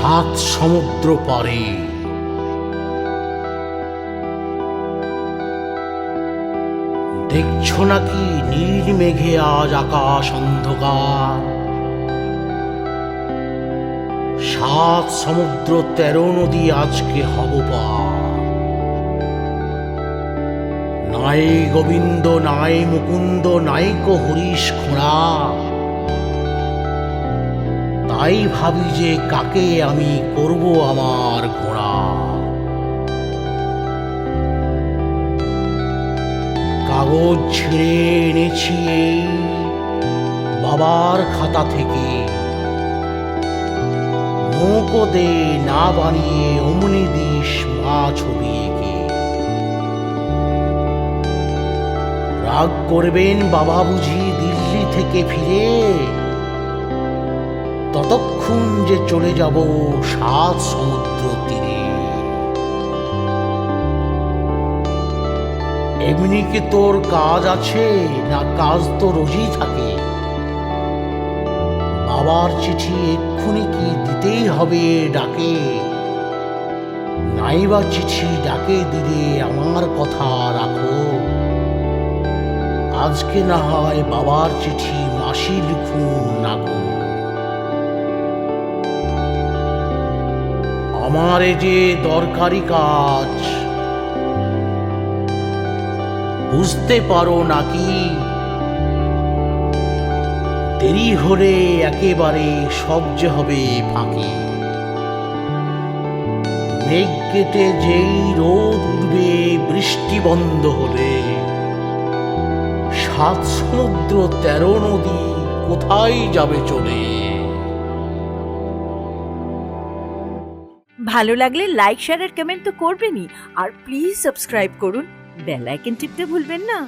সাত সমুদ্র পারে। দেখছো নাকি নীল মেঘে আজ আকাশ অন্ধকার? সাত সমুদ্র 13 নদী আজকে হব পার। নাই গোবিন্দ নাই মুকুন্দ নাই কো হরিশ খোঁড়া, তাই ভাবি যে কাকে আমি করব আমার ঘোড়া। কাগজ ছিঁড়ে এনেছি এই বাবার খাতা থেকে, নৌকো দে না বানিয়ে অমনি দিস মা ছবি এঁকে। রাগ করবেন বাবা বুঝি দিল্লি থেকে ফিরে, ততক্ষণ যে চলে যাব সাত সমুদ্র তীরে। এমনি কি তোর কাজ আছে না কাজ তো রোজই থাকে? বাবার চিঠি এক্ষুনি কি দিতেই হবে ডাকে? নাইবা চিঠি ডাকে দিলে আমার কথা রাখো, আজকে না হয় বাবার চিঠি মাসি লিখুন না গো। আমার এ যে দরকারি কাজ বুঝতে পারো নাকি? দেরি হলে একেবারে সব যে হবে ফাঁকি। মেঘ কেটে যেই রোদ উঠবে বৃষ্টি বন্ধ হলে, সাত সমুদ্র 13 নদী কোথায় যাবে চলে। ভালো লাগলে লাইক শেয়ার আর কমেন্ট তো করবেনই, আর প্লিজ সাবস্ক্রাইব করুন, বেল আইকন টিপতে ভুলবেন না।